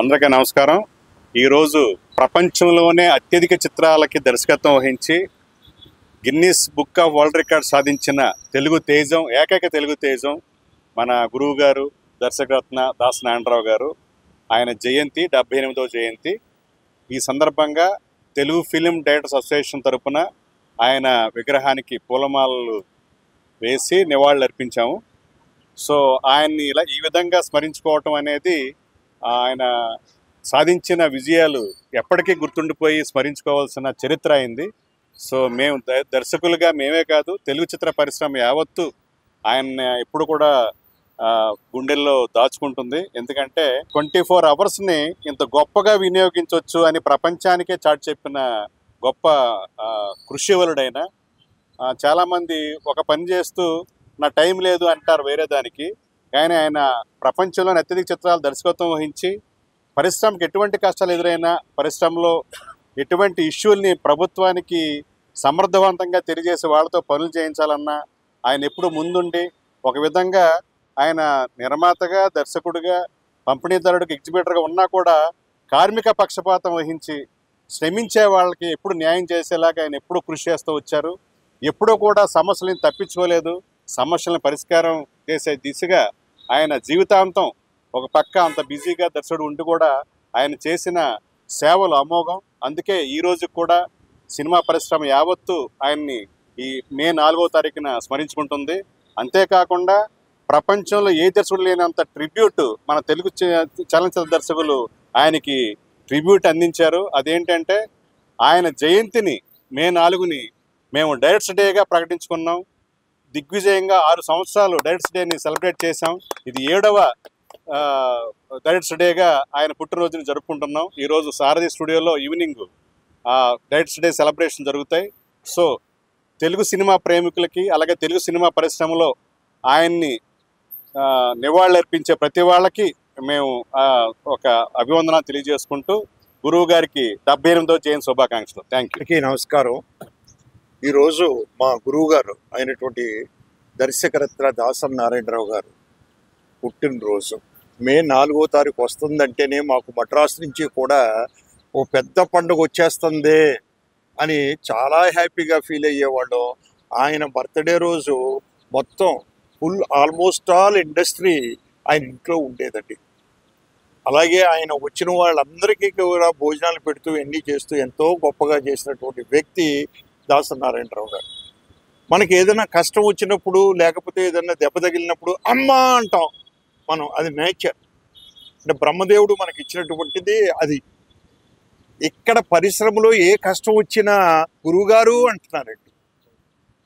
అందరికీ నమస్కారం. ఈరోజు ప్రపంచంలోనే అత్యధిక చిత్రాలకి దర్శకత్వం వహించి Guinness book of world record సాధించిన తెలుగు తేజం, ఏకైక తెలుగు తేజం మన గురువు గారు దర్శకరత్న దాస నారాయణరావు గారు. ఆయన జయంతి 78వ జయంతి. ఈ సందర్భంగా తెలుగు ఫిలిం డైరెక్టర్స్ అసోసియేషన్ తరఫున ఆయన విగ్రహానికి పూలమాలలు వేసి నివాళులు అర్పించాము. సో ఆయన్ని ఇలా ఈ విధంగా స్మరించుకోవటం అనేది ఆయన సాధించిన విజయాలు ఎప్పటికీ గుర్తుండిపోయి స్మరించుకోవాల్సిన చరిత్ర అయింది. సో మేము దర్శకులుగా మేమే కాదు, తెలుగు చిత్ర పరిశ్రమ యావత్తు ఆయన ఎప్పుడు కూడా గుండెల్లో దాచుకుంటుంది. ఎందుకంటే 24 అవర్స్ని ఇంత గొప్పగా వినియోగించవచ్చు అని ప్రపంచానికే చాటి చెప్పిన గొప్ప కృషివలుడైన. చాలామంది ఒక పని చేస్తూ నా టైం లేదు అంటారు వేరే దానికి, కానీ ఆయన ప్రపంచంలోని అత్యధిక చిత్రాలు దర్శకత్వం వహించి పరిశ్రమకి ఎటువంటి కష్టాలు ఎదురైనా, పరిశ్రమలో ఎటువంటి ఇష్యూల్ని ప్రభుత్వానికి సమర్థవంతంగా తెలియజేసి వాళ్ళతో పనులు చేయించాలన్నా ఆయన ఎప్పుడు ముందుండి, ఒక విధంగా ఆయన నిర్మాతగా, దర్శకుడిగా, పంపిణీదారుడికి, ఎగ్జిబిటర్గా ఉన్నా కూడా కార్మిక పక్షపాతం వహించి శ్రమించే వాళ్ళకి ఎప్పుడు న్యాయం చేసేలాగా ఆయన ఎప్పుడూ కృషి చేస్తూ వచ్చారు. ఎప్పుడూ కూడా సమస్యలను తప్పించుకోలేదు. సమస్యలను పరిష్కారం చేసే దిశగా ఆయన జీవితాంతం ఒక పక్క అంత బిజీగా దర్శకుడు ఉండి కూడా ఆయన చేసిన సేవలు అమోఘం. అందుకే ఈరోజు కూడా సినిమా పరిశ్రమ యావత్తు ఆయన్ని ఈ మే 4వ తారీఖున స్మరించుకుంటుంది. అంతేకాకుండా ప్రపంచంలో ఏ దర్శకుడు లేనంత ట్రిబ్యూట్ మన తెలుగు చలనచిత్ర దర్శకులు ఆయనకి ట్రిబ్యూట్ అందించారు. అదేంటంటే ఆయన జయంతిని మే 4ని మేము డైరెక్టర్స్ డేగా ప్రకటించుకున్నాం. దిగ్విజయంగా 6 సంవత్సరాలు డైరెక్టర్స్ డేని సెలబ్రేట్ చేశాం. ఇది 7వ డైరెక్టర్స్ డేగా ఆయన పుట్టినరోజుని జరుపుకుంటున్నాం. ఈరోజు సారథి స్టూడియోలో ఈవినింగ్ డైరెక్టర్స్ డే సెలబ్రేషన్ జరుగుతాయి. సో తెలుగు సినిమా ప్రేమికులకి, అలాగే తెలుగు సినిమా పరిశ్రమలో ఆయన్ని నివాళులర్పించే ప్రతి వాళ్ళకి మేము ఒక అభివందన తెలియజేసుకుంటూ గురువు గారికి 78వ జయంతి శుభాకాంక్షలు. Thank you. నమస్కారం. ఈరోజు మా గురువు గారు అయినటువంటి దర్శకరత్న దాస నారాయణరావు గారు పుట్టినరోజు. మే 4వ తారీఖు వస్తుందంటేనే మాకు మద్రాసు నుంచి కూడా ఓ పెద్ద పండుగ వచ్చేస్తుంది అని చాలా హ్యాపీగా ఫీల్ అయ్యేవాళ్ళం. ఆయన బర్త్డే రోజు మొత్తం ఆల్మోస్ట్ ఆల్ ఇండస్ట్రీ ఆయన ఇంట్లో ఉండేదండి. అలాగే ఆయన వచ్చిన వాళ్ళందరికీ కూడా భోజనాలు పెడుతూ ఎన్ని చేస్తూ ఎంతో గొప్పగా చేసినటువంటి వ్యక్తి దాస నారాయణరావు గారు. మనకి ఏదైనా కష్టం వచ్చినప్పుడు, లేకపోతే ఏదైనా దెబ్బ తగిలినప్పుడు అమ్మా అంటాం మనం. అది నేచర్, అంటే బ్రహ్మదేవుడు మనకి ఇచ్చినటువంటిది అది. ఇక్కడ పరిశ్రమలో ఏ కష్టం వచ్చినా గురువుగారు అంటున్నారండి.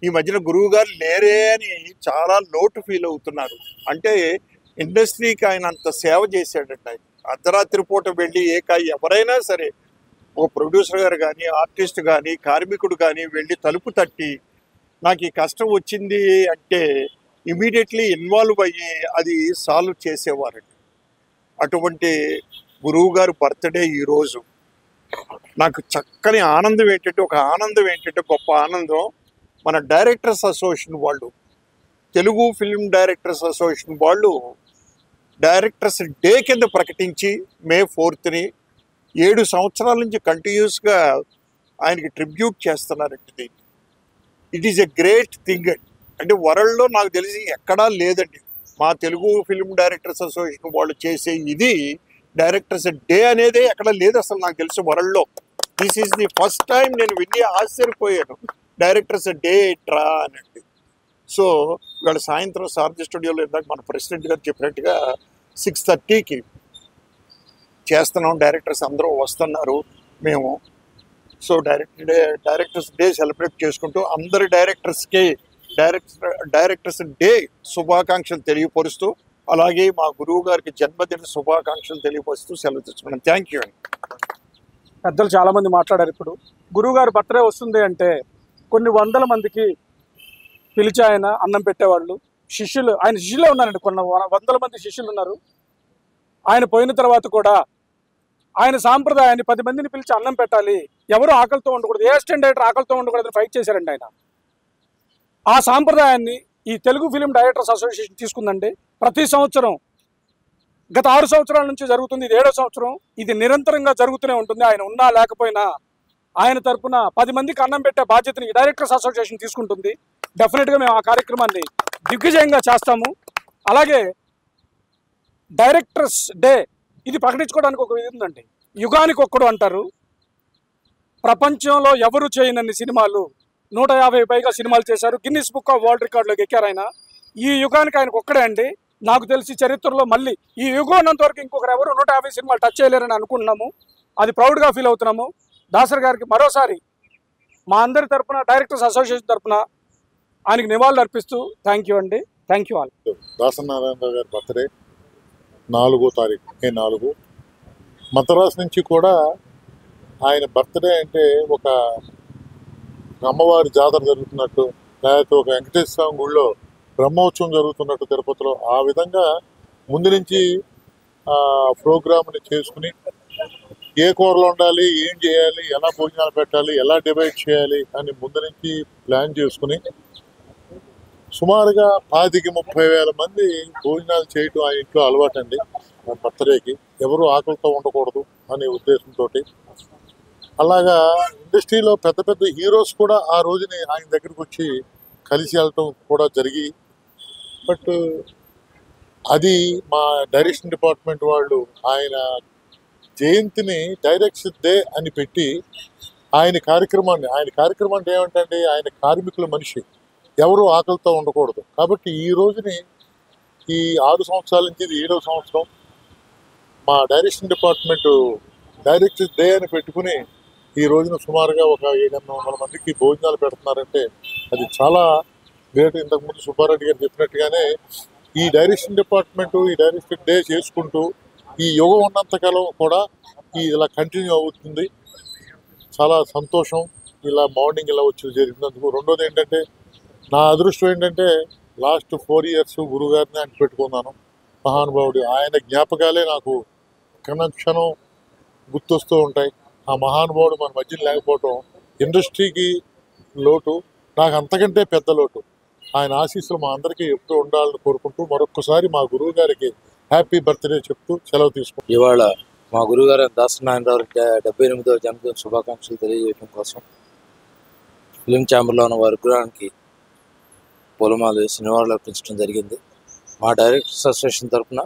ఈ మధ్యన గురువుగారు లేరే అని చాలా లోటు ఫీల్ అవుతున్నారు. అంటే ఇండస్ట్రీకి ఆయన అంత సేవ చేశాడండి. ఆయన అర్ధరాత్రి పూట వెళ్ళి ఎవరైనా సరే, ఒక ప్రొడ్యూసర్ గారు కానీ, ఆర్టిస్ట్ కానీ, కార్మికుడు కానీ వెళ్ళి తలుపు తట్టి నాకు ఈ కష్టం వచ్చింది అంటే ఇమీడియట్లీ ఇన్వాల్వ్ అయ్యి అది సాల్వ్ చేసేవారండి. అటువంటి గురువు గారు బర్త్డే ఈరోజు. నాకు చక్కని ఆనందం ఏంటంటే గొప్ప ఆనందం, మన డైరెక్టర్స్ అసోసియేషన్ వాళ్ళు, తెలుగు ఫిల్మ్ డైరెక్టర్స్ అసోసియేషన్ వాళ్ళు డైరెక్టర్స్ డే కింద ప్రకటించి మే 4ని 7 సంవత్సరాల నుంచి కంటిన్యూస్గా ఆయనకి ట్రిబ్యూట్ చేస్తున్నారండి. It is a great thing. అంటే వరల్డ్లో నాకు తెలిసి ఎక్కడా లేదండి. మా తెలుగు ఫిల్మ్ డైరెక్టర్స్ అసోసియేషన్ వాళ్ళు చేసే ఇది డైరెక్టర్స్ డే అనేది ఎక్కడ లేదు అసలు నాకు తెలిసి వరల్డ్లో. This is the first time నేను విని ఆశ్చర్యపోయాను, డైరెక్టర్స్ డే ట్రా అనండి. సో ఇవాళ సాయంత్రం సారథి స్టూడియోలో ఇందాక మన ప్రెసిడెంట్ గారు చెప్పినట్టుగా 6:30కి చేస్తున్నాం. డైరెక్టర్స్ అందరూ వస్తున్నారు మేము. సో డైరెక్టర్స్ డే సెలబ్రేట్ చేసుకుంటూ అందరి డైరెక్టర్స్కి డైరెక్టర్స్ డే శుభాకాంక్షలు తెలియపరుస్తూ, అలాగే మా గురువు గారికి జన్మదిన శుభాకాంక్షలు తెలియపరుస్తూ సెలవు తెచ్చుకున్నాను. థ్యాంక్ యూ అండి. పెద్దలు చాలామంది మాట్లాడారు. ఇప్పుడు గురువు గారు బర్త్డే వస్తుంది అంటే కొన్ని వందల మందికి పిలిచి ఆయన అన్నం పెట్టేవాళ్ళు. శిష్యులు, ఆయన శిష్యులే ఉన్నారండి, కొన్ని వందల మంది శిష్యులు ఉన్నారు. ఆయన పోయిన తర్వాత కూడా ఆయన సాంప్రదాయాన్ని 10 మందిని పిలిచి అన్నం పెట్టాలి, ఎవరు ఆకలితో ఉండకూడదు, ఏ అసిస్టెంట్ డైరెక్టర్ ఆకలితో ఉండకూడదని ఫైట్ చేశారండి ఆయన. ఆ సాంప్రదాయాన్ని ఈ తెలుగు ఫిలిం డైరెక్టర్స్ అసోసియేషన్ తీసుకుందండి. ప్రతి సంవత్సరం గత 6 సంవత్సరాల నుంచి జరుగుతుంది. ఇది 7వ సంవత్సరం. ఇది నిరంతరంగా జరుగుతూనే ఉంటుంది. ఆయన ఉన్నా లేకపోయినా ఆయన తరపున 10 మందికి అన్నం పెట్టే బాధ్యతని డైరెక్టర్స్ అసోసియేషన్ తీసుకుంటుంది. డెఫినెట్గా మేము ఆ కార్యక్రమాన్ని దిగ్విజయంగా చేస్తాము. అలాగే డైరెక్టర్స్ డే ఇది ప్రకటించుకోవడానికి ఒక ఇది ఉందండి. యుగానికి ఒక్కడు అంటారు. ప్రపంచంలో ఎవరు చేయనన్ని సినిమాలు 150 పైగా సినిమాలు చేశారు. గిన్నిస్ బుక్ ఆఫ్ వరల్డ్ రికార్డులోకి ఎక్కారు ఆయన. ఈ యుగానికి ఆయనకు ఒక్కడే అండి. నాకు తెలిసి చరిత్రలో మళ్ళీ ఈ యుగం ఉన్నంత వరకు ఇంకొకరు ఎవరు 150 సినిమాలు టచ్ చేయలేరని అనుకుంటున్నాము. అది ప్రౌడ్గా ఫీల్ అవుతున్నాము. దాసరి గారికి మరోసారి మా అందరి తరపున డైరెక్టర్స్ అసోసియేషన్ తరపున ఆయనకి నివాళులు అర్పిస్తూ థ్యాంక్ యూ అండి. Thank you all. Dasari Narayanarao గారి బర్త్డే 4వ తారీఖు మే 4. మద్రాసు నుంచి కూడా ఆయన బర్త్డే అంటే ఒక అమ్మవారి జాతర జరుగుతున్నట్టు, లేకపోతే ఒక వెంకటేశ్వర స్వామి గుళ్ళో బ్రహ్మోత్సవం జరుగుతున్నట్టు తిరుపతిలో, ఆ విధంగా ముందు నుంచి ప్రోగ్రామ్ని చేసుకుని ఏ కూరలు ఉండాలి, ఏం చేయాలి, ఎలా భోజనాలు పెట్టాలి, ఎలా డివైడ్ చేయాలి అని ముందు నుంచి ప్లాన్ చేసుకుని సుమారుగా 25,000-30,000 మంది భోజనాలు చేయటం ఆ ఇంట్లో అలవాటండి. బర్త్డేకి ఎవరు ఆకలితో ఉండకూడదు అనే ఉద్దేశంతో అలాగా ఇండస్ట్రీలో పెద్ద పెద్ద హీరోస్ కూడా ఆ రోజుని ఆయన దగ్గరికి వచ్చి కలిసి వెళ్ళటం కూడా జరిగి, బట్ అది మా డైరెక్షన్ డిపార్ట్మెంట్ వాళ్ళు ఆయన జయంతిని డైరెక్షన్ డే అని పెట్టి ఆయన కార్యక్రమం అంటే ఏమంటే ఆయన కార్మికుల మనిషి, ఎవరు ఆకలితో ఉండకూడదు. కాబట్టి ఈ రోజుని ఈ 6 సంవత్సరాల నుంచి ఇది 7వ సంవత్సరం మా డైరెక్షన్ డిపార్ట్మెంటు డైరెక్టర్ డే అని పెట్టుకుని ఈ రోజున సుమారుగా ఒక 700-800 మందికి భోజనాలు పెడుతున్నారంటే అది చాలా గ్రేట్. ఇంతకుముందు సుబ్బారెడ్డి గారు చెప్పినట్టుగానే ఈ డైరెక్షన్ డిపార్ట్మెంటు ఈ డైరెక్టర్ డే చేసుకుంటూ ఈ యుగం ఉన్నంతకాలం కూడా ఇలా కంటిన్యూ అవుతుంది. చాలా సంతోషం ఇలా మార్నింగ్ ఇలా వచ్చి జరిగినందుకు. రెండోది ఏంటంటే నా అదృష్టం ఏంటంటే లాస్ట్ 4 years గురుగారిని ఆయన పెట్టుకున్నాను. మహానుభావుడు, ఆయన జ్ఞాపకాలే నాకు క్షణం గుర్తొస్తూ ఉంటాయి. ఆ మహానుభావుడు మన మధ్యలో లేకపోవటం ఇండస్ట్రీకి లోటు, నాకు అంతకంటే పెద్ద లోటు. ఆయన ఆశీస్సులు మా అందరికీ ఎప్పుడూ ఉండాలని కోరుకుంటూ మరొక్కసారి మా గురువు గారికి హ్యాపీ బర్త్డే చెప్తూ సెలవు తీసుకుంటాం. ఇవాళ మా గురువుగారు దాసరి నారాయణరావు 78వ జన్మదిన శుభాకాంక్షలు తెలియజేయడం కోసం ఫిలిం ఛాంబర్లో ఉన్న వారి విగ్రహానికి పూలమాలు వేసి నివాళులు అర్పించడం జరిగింది. మా డైరెక్టర్స్ అసోసియేషన్ తరఫున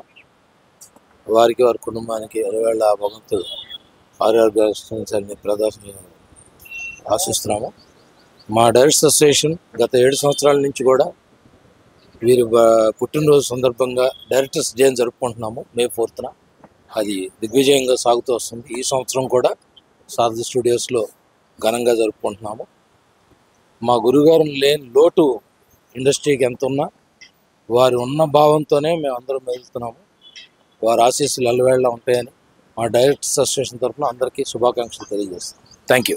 వారికి వారి కుటుంబానికి అరవేళ భగవంతుడు ఆరోగ్యాన్ని ప్రదర్శన ఆశిస్తున్నాము. మా డైరెక్టర్స్ అసోసియేషన్ గత 7 సంవత్సరాల నుంచి కూడా వీరి పుట్టినరోజు సందర్భంగా డైరెక్టర్స్ డే జరుపుకుంటున్నాము మే 4న. అది దిగ్విజయంగా సాగుతూ వస్తుంది. ఈ సంవత్సరం కూడా సారథి స్టూడియోస్లో ఘనంగా జరుపుకుంటున్నాము. మా గురుగారు లేని లోటు ఇండస్ట్రీకి ఎంత ఉన్నా వారు ఉన్న భావంతోనే మేము అందరం మెలుగుతున్నాము. వారి ఆశీస్సులు అల్లవేళ ఉంటాయని మా డైరెక్టర్స్ అసోసియేషన్ తరఫున అందరికీ శుభాకాంక్షలు తెలియజేస్తాం. Thank you.